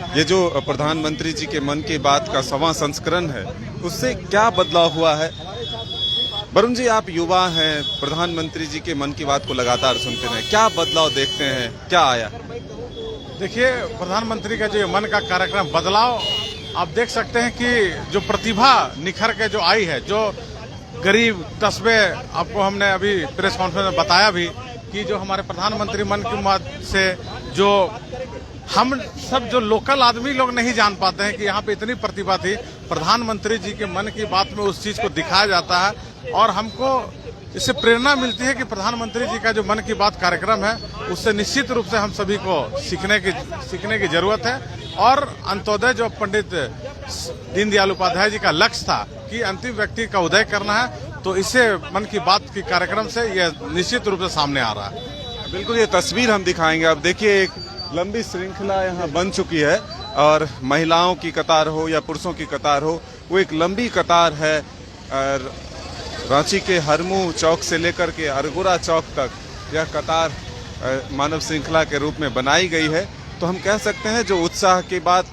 ये जो प्रधानमंत्री जी के मन की बात का 6वां संस्करण है, उससे क्या बदलाव हुआ है? वरुण जी, आप युवा हैं, प्रधानमंत्री जी के मन की बात को लगातार सुनते रहे, क्या बदलाव देखते हैं, क्या आया? देखिए, प्रधानमंत्री का जो मन का कार्यक्रम बदलाव आप देख सकते हैं कि जो प्रतिभा निखर के जो आई है, जो गरीब कस्बे, आपको हमने अभी प्रेस कॉन्फ्रेंस में बताया भी कि जो हमारे प्रधानमंत्री मन की बात से जो हम सब जो लोकल आदमी लोग नहीं जान पाते हैं कि यहाँ पे इतनी प्रतिभा थी। प्रधानमंत्री जी के मन की बात में उस चीज को दिखाया जाता है और हमको इससे प्रेरणा मिलती है कि प्रधानमंत्री जी का जो मन की बात कार्यक्रम है, उससे निश्चित रूप से हम सभी को सीखने की जरूरत है। और अंत्योदय जो पंडित दीनदयाल उपाध्याय जी का लक्ष्य था कि अंतिम व्यक्ति का उदय करना है, तो इससे मन की बात के कार्यक्रम से यह निश्चित रूप से सामने आ रहा है। बिल्कुल, ये तस्वीर हम दिखाएंगे। अब देखिए, एक लंबी श्रृंखला यहाँ बन चुकी है और महिलाओं की कतार हो या पुरुषों की कतार हो, वो एक लंबी कतार है। और रांची के हरमू चौक से लेकर के अरगोड़ा चौक तक यह कतार मानव श्रृंखला के रूप में बनाई गई है। तो हम कह सकते हैं जो उत्साह की बात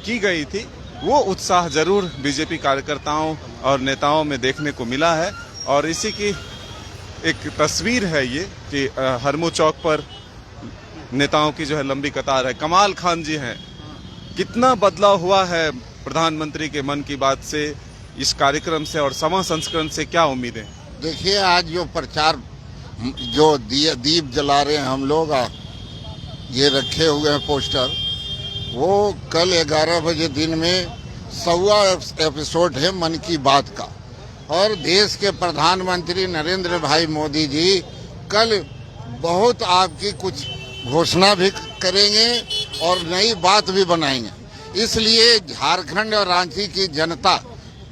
की गई थी, वो उत्साह जरूर बीजेपी कार्यकर्ताओं और नेताओं में देखने को मिला है। और इसी की एक तस्वीर है ये कि हरमू चौक पर नेताओं की जो है लंबी कतार है। कमाल खान जी हैं, कितना बदलाव हुआ है प्रधानमंत्री के मन की बात से, इस कार्यक्रम से और 6वां संस्करण से क्या उम्मीदें? देखिए, आज जो प्रचार जो दीप जला रहे हैं हम लोग, ये रखे हुए हैं पोस्टर, वो कल 11 बजे दिन में 100वां एपिसोड है मन की बात का। और देश के प्रधानमंत्री नरेंद्र भाई मोदी जी कल बहुत आपकी कुछ घोषणा भी करेंगे और नई बात भी बनाएंगे। इसलिए झारखंड और रांची की जनता,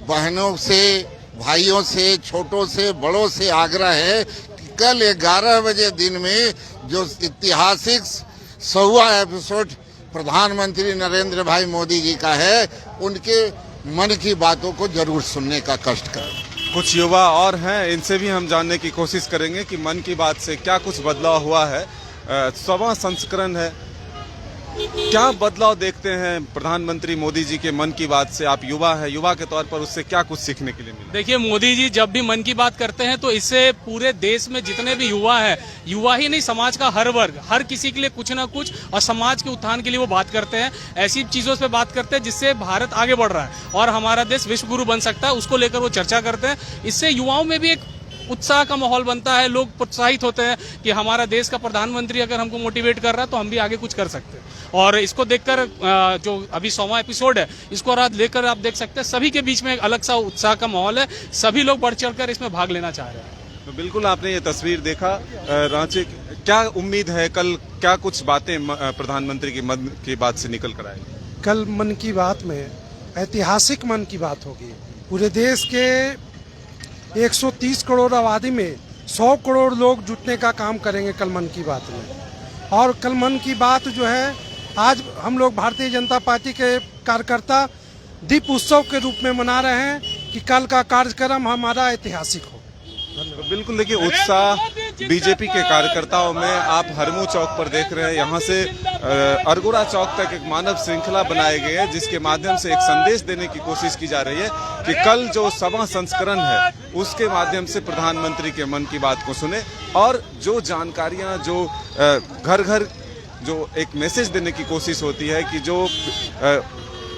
बहनों से, भाइयों से, छोटों से, बड़ों से आग्रह है कि कल 11 बजे दिन में जो ऐतिहासिक 100वां एपिसोड प्रधानमंत्री नरेंद्र भाई मोदी जी का है, उनके मन की बातों को जरूर सुनने का कष्ट करें। कुछ युवा और हैं, इनसे भी हम जानने की कोशिश करेंगे कि मन की बात से क्या कुछ बदलाव हुआ है। 100वां संस्करण है, क्या बदलाव देखते हैं प्रधानमंत्री मोदी जी के मन की बात से? आप युवा हैं, युवा के तौर पर उससे क्या कुछ सीखने के लिए मिला? देखिए, मोदी जी जब भी मन की बात करते हैं तो इससे पूरे देश में जितने भी युवा हैं, युवा ही नहीं, समाज का हर वर्ग, हर किसी के लिए कुछ ना कुछ, और समाज के उत्थान के लिए वो बात करते हैं। ऐसी चीजों पे बात करते हैं जिससे भारत आगे बढ़ रहा है और हमारा देश विश्व गुरु बन सकता है, उसको लेकर वो चर्चा करते हैं। इससे युवाओं में भी एक उत्साह का माहौल बनता है, लोग प्रोत्साहित होते हैं कि हमारा देश का प्रधानमंत्री अगर हमको मोटिवेट कर रहा है तो हम भी आगे कुछ कर सकते हैं। और इसको देखकर जो अभी 100वां एपिसोड है, इसको लेकर आप देख सकते हैं सभी के बीच में एक अलग सा उत्साह का माहौल है, सभी लोग बढ़ चढ़कर इसमें भाग लेना चाह रहे हैं। तो बिल्कुल, आपने ये तस्वीर देखा। रांची, क्या उम्मीद है कल क्या कुछ बातें प्रधानमंत्री की मन की बात से निकल कर आएगी? कल मन की बात में ऐतिहासिक मन की बात होगी। पूरे देश के 130 करोड़ आबादी में 100 करोड़ लोग जुटने का काम करेंगे कल मन की बात में। और कल मन की बात जो है, आज हम लोग भारतीय जनता पार्टी के कार्यकर्ता दीप उत्सव के रूप में मना रहे हैं कि कल का कार्यक्रम हमारा ऐतिहासिक हो। तो बिल्कुल, देखिए, उत्साह बीजेपी के कार्यकर्ताओं में आप हरमू चौक पर देख रहे हैं। यहाँ से अरगोड़ा चौक तक एक मानव श्रृंखला बनाई गई है, जिसके माध्यम से एक संदेश देने की कोशिश की जा रही है कि कल जो 6वां संस्करण है, उसके माध्यम से प्रधानमंत्री के मन की बात को सुने और जो जानकारियां, जो घर घर जो एक मैसेज देने की कोशिश होती है कि जो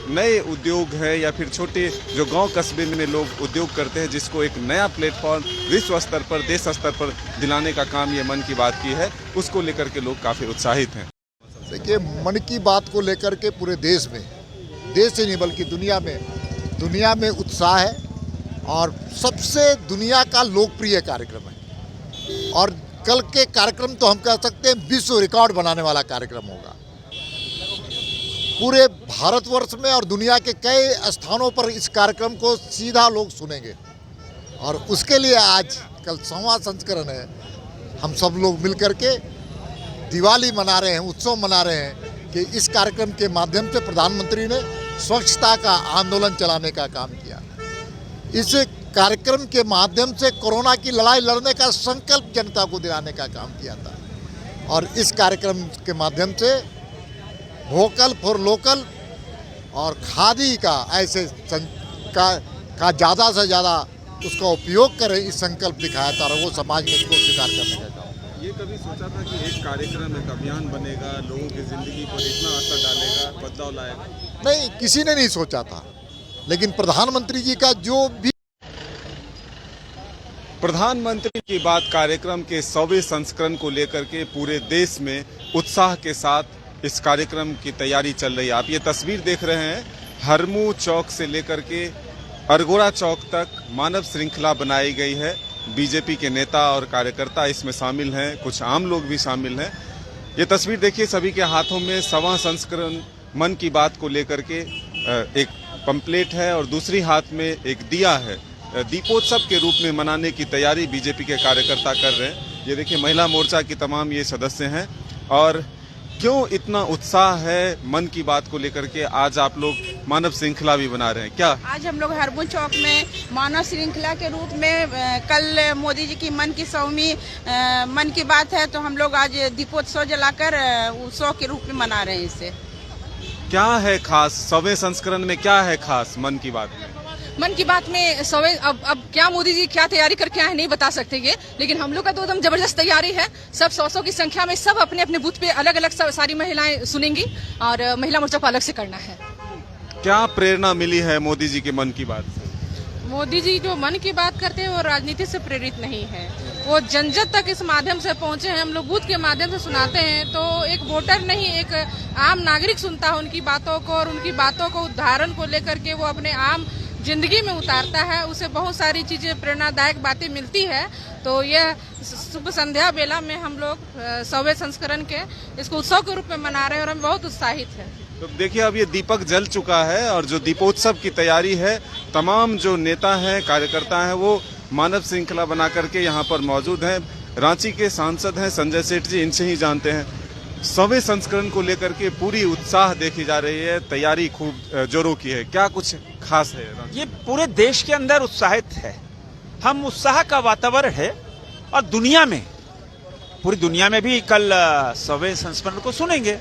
नए उद्योग है या फिर छोटे जो गांव कस्बे में लोग उद्योग करते हैं, जिसको एक नया प्लेटफॉर्म विश्व स्तर पर, देश स्तर पर दिलाने का काम ये मन की बात की है, उसको लेकर के लोग काफी उत्साहित हैं। देखिए, मन की बात को लेकर के पूरे देश में, देश से नहीं बल्कि दुनिया में उत्साह है और सबसे दुनिया का लोकप्रिय कार्यक्रम है। और कल के कार्यक्रम तो हम कह सकते हैं विश्व रिकॉर्ड बनाने वाला कार्यक्रम होगा। पूरे भारतवर्ष में और दुनिया के कई स्थानों पर इस कार्यक्रम को सीधा लोग सुनेंगे और उसके लिए आज कल 100वां संस्करण है। हम सब लोग मिलकर के दिवाली मना रहे हैं, उत्सव मना रहे हैं कि इस कार्यक्रम के माध्यम से प्रधानमंत्री ने स्वच्छता का आंदोलन चलाने का काम किया। इस कार्यक्रम के माध्यम से कोरोना की लड़ाई लड़ने का संकल्प जनता को दिलाने का काम किया था और इस कार्यक्रम के माध्यम से वोकल फॉर लोकल और खादी का ऐसे का ज़्यादा से ज़्यादा उसका उपयोग करें, इस संकल्प दिखाया था और वो समाज में इसको स्वीकार करने का काम। ये कभी सोचा था कि एक कार्यक्रम, एक अभियान बनेगा, लोगों की जिंदगी पर इतना असर डालेगा, बदलाव लाएगा? नहीं, किसी ने नहीं सोचा था, लेकिन प्रधानमंत्री जी का जो भी प्रधानमंत्री की बात कार्यक्रम के 100वें संस्करण को लेकर के पूरे देश में उत्साह के साथ इस कार्यक्रम की तैयारी चल रही है। आप ये तस्वीर देख रहे हैं, हरमू चौक से लेकर के अरगोड़ा चौक तक मानव श्रृंखला बनाई गई है। बीजेपी के नेता और कार्यकर्ता इसमें शामिल हैं, कुछ आम लोग भी शामिल हैं। ये तस्वीर देखिए, सभी के हाथों में 100वां संस्करण मन की बात को लेकर के एक पंपलेट है और दूसरी हाथ में एक दिया है। दीपोत्सव के रूप में मनाने की तैयारी बीजेपी के कार्यकर्ता कर रहे हैं। ये देखिए, महिला मोर्चा की तमाम ये सदस्य हैं। और क्यों इतना उत्साह है मन की बात को लेकर के? आज आप लोग मानव श्रृंखला भी बना रहे हैं क्या? आज हम लोग हरमू चौक में मानव श्रृंखला के रूप में कल मोदी जी की मन की 100वीं मन की बात है, तो हम लोग आज दीपोत्सव जलाकर उत्सव के रूप में मना रहे हैं। इसे क्या है खास 100वें संस्करण में? क्या है खास मन की बात में? मन की बात में 100वें अब क्या मोदी जी क्या तैयारी करके आए नहीं बता सकते ये, लेकिन हम लोग का तो एकदम जबरदस्त तैयारी है। सब 100 की संख्या में सब अपने अपने बूथ पे अलग अलग सारी महिलाएं सुनेंगी और महिला मोर्चा को अलग से करना है। क्या प्रेरणा मिली है मोदी जी के मन की बात से? मोदी जी जो मन की बात करते हैं वो राजनीति से प्रेरित नहीं है, वो जन जन तक इस माध्यम से पहुंचे हैं। हम लोग बूथ के माध्यम से सुनाते हैं, तो एक वोटर नहीं, एक आम नागरिक सुनता है उनकी बातों को और उनकी बातों को उदाहरण को लेकर के वो अपने आम जिंदगी में उतारता है। उसे बहुत सारी चीजें प्रेरणादायक बातें मिलती है। तो यह शुभ संध्या बेला में हम लोग 100वें संस्करण के इसको उत्सव के रूप में मना रहे हैं और हम बहुत उत्साहित हैं। तो देखिए, अब ये दीपक जल चुका है और जो दीपोत्सव की तैयारी है, तमाम जो नेता हैं, कार्यकर्ता हैं, वो मानव श्रृंखला बना करके यहाँ पर मौजूद हैं। रांची के सांसद हैं संजय सेठ जी, इनसे ही जानते हैं। 100वें संस्करण को लेकर के पूरी उत्साह देखी जा रही है, तैयारी खूब जोरों की है। क्या कुछ खास है? ये पूरे देश के अंदर उत्साहित है, हम उत्साह का वातावरण है और दुनिया में, पूरी दुनिया में भी कल 100वें संस्करण को सुनेंगे,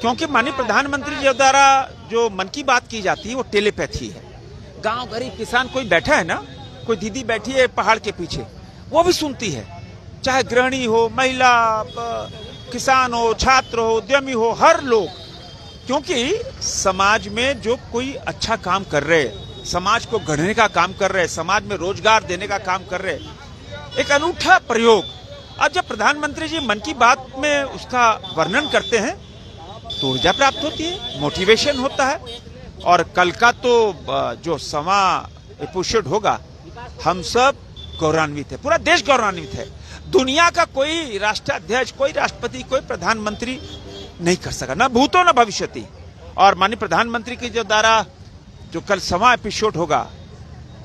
क्योंकि माननीय प्रधानमंत्री जी द्वारा जो मन की बात की जाती है वो टेलीपैथी है। गांव गरीब किसान कोई बैठा है ना, कोई दीदी बैठी है पहाड़ के पीछे, वो भी सुनती है, चाहे गृहिणी हो, महिला, किसान हो, छात्र हो, उद्यमी हो, हर लोग, क्योंकि समाज में जो कोई अच्छा काम कर रहे, समाज को गढ़ने का काम कर रहे, समाज में रोजगार देने का काम कर रहे, एक अनूठा प्रयोग। और जब प्रधानमंत्री जी मन की बात में उसका वर्णन करते हैं तो ऊर्जा प्राप्त होती है, मोटिवेशन होता है। और कल का तो जो 100वां एपिसोड होगा, हम सब गौरवान्वित है, पूरा देश गौरवान्वित है। दुनिया का कोई राष्ट्राध्यक्ष, कोई राष्ट्रपति, कोई प्रधानमंत्री नहीं कर सका, ना भूतो ना भविष्यति। और माननीय प्रधानमंत्री के जो द्वारा जो कल 100वां एपिसोड होगा,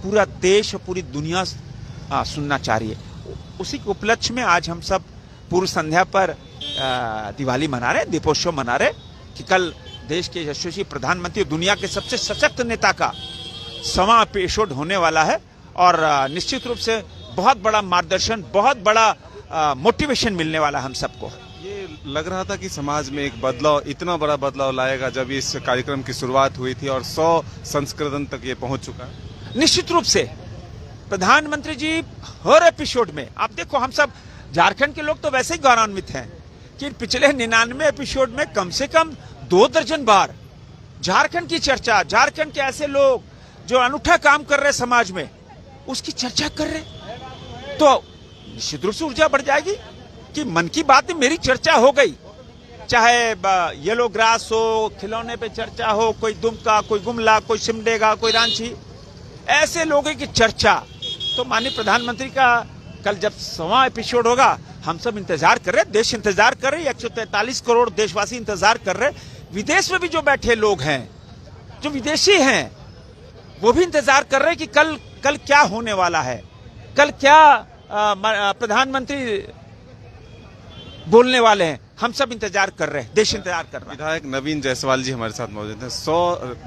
पूरा देश और पूरी दुनिया सुनना चाह रही है। उसी के उपलक्ष्य में आज हम सब पूर्व संध्या पर दिवाली मना रहे, दीपोत्सव मना रहे कि कल देश के यशस्वी प्रधानमंत्री, दुनिया के सबसे सशक्त नेता का 100वां एपिसोड होने वाला है। और निश्चित रूप से बहुत बड़ा मार्गदर्शन, बहुत बड़ा मोटिवेशन मिलने वाला हम सबको। ये लग रहा था कि समाज में एक बदलाव, इतना बड़ा बदलाव लाएगा जब इस कार्यक्रम की शुरुआत हुई थी और 100 संस्करण तक ये पहुंच चुका है। निश्चित रूप से प्रधानमंत्री जी हर एपिसोड में, आप देखो, हम सब झारखंड के लोग तो वैसे ही गौरवान्वित हैं कि पिछले 99 एपिसोड में कम से कम 2 दर्जन बार झारखंड की चर्चा, झारखंड के ऐसे लोग जो अनूठा काम कर रहे समाज में, उसकी चर्चा कर रहे, तो निश्चित रूप से ऊर्जा बढ़ जाएगी कि मन की बात में मेरी चर्चा हो गई। चाहे येलो ग्रास हो, खिलौने पे चर्चा हो, कोई दुमका, कोई गुमला, कोई सिमडेगा, कोई रांची, ऐसे लोगों की चर्चा। तो माननीय प्रधानमंत्री का कल जब 100वां एपिसोड होगा, हम सब इंतजार कर रहे, देश इंतजार कर रहे, 143 करोड़ देशवासी इंतजार कर रहे। विदेश में भी जो बैठे लोग हैं, जो विदेशी हैं, वो भी इंतजार कर रहे कि कल क्या होने वाला है, कल क्या प्रधानमंत्री बोलने वाले हैं। हम सब इंतजार कर रहे हैं, देश इंतजार कर रहा है। विधायक नवीन जायसवाल जी हमारे साथ मौजूद हैं। 100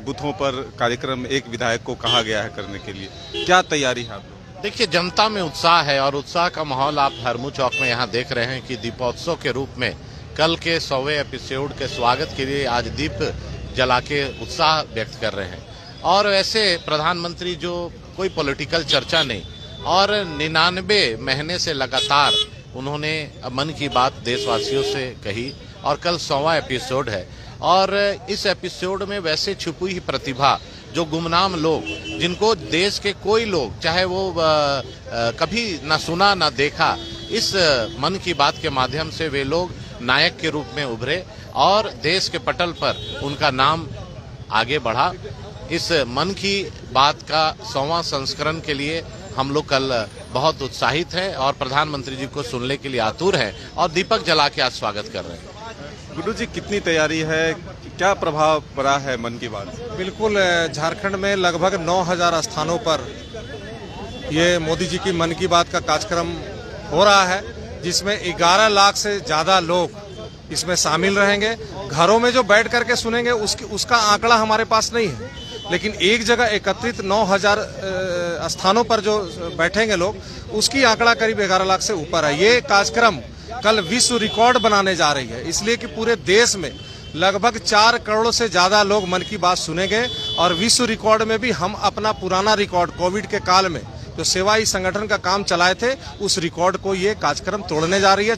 बूथों पर कार्यक्रम एक विधायक को कहा गया है करने के लिए, क्या तैयारी है आप लोग? देखिए, जनता में उत्साह है और उत्साह का माहौल आप हरमू चौक में यहाँ देख रहे हैं कि दीपोत्सव के रूप में कल के 100वें एपिसोड के स्वागत के लिए आज दीप जला के उत्साह व्यक्त कर रहे हैं। और वैसे प्रधानमंत्री जो कोई पॉलिटिकल चर्चा नहीं और 99 महीने से लगातार उन्होंने मन की बात देशवासियों से कही और कल 100वां एपिसोड है। और इस एपिसोड में वैसे छुपी हुई प्रतिभा, जो गुमनाम लोग जिनको देश के कोई लोग, चाहे वो कभी ना सुना ना देखा, इस मन की बात के माध्यम से वे लोग नायक के रूप में उभरे और देश के पटल पर उनका नाम आगे बढ़ा। इस मन की बात का 100वां संस्करण के लिए हम लोग कल बहुत उत्साहित हैं और प्रधानमंत्री जी को सुनने के लिए आतुर हैं और दीपक जला के आज स्वागत कर रहे हैं। गुड्डू जी, कितनी तैयारी है, क्या प्रभाव पड़ा है मन की बात? बिल्कुल, झारखंड में लगभग 9000 स्थानों पर ये मोदी जी की मन की बात का कार्यक्रम हो रहा है, जिसमें 11 लाख से ज़्यादा लोग इसमें शामिल रहेंगे। घरों में जो बैठ करके सुनेंगे उसका आंकड़ा हमारे पास नहीं है, लेकिन एक जगह एकत्रित 9000 स्थानों पर जो बैठेंगे लोग, उसकी आंकड़ा करीब 11 लाख से ऊपर है। ये कार्यक्रम कल विश्व रिकॉर्ड बनाने जा रही है, इसलिए कि पूरे देश में लगभग 4 करोड़ से ज्यादा लोग मन की बात सुनेंगे और विश्व रिकॉर्ड में भी हम अपना पुराना रिकॉर्ड कोविड के काल में जो सेवाई संगठन का काम चलाए थे, उस रिकॉर्ड को ये कार्यक्रम तोड़ने जा रही है।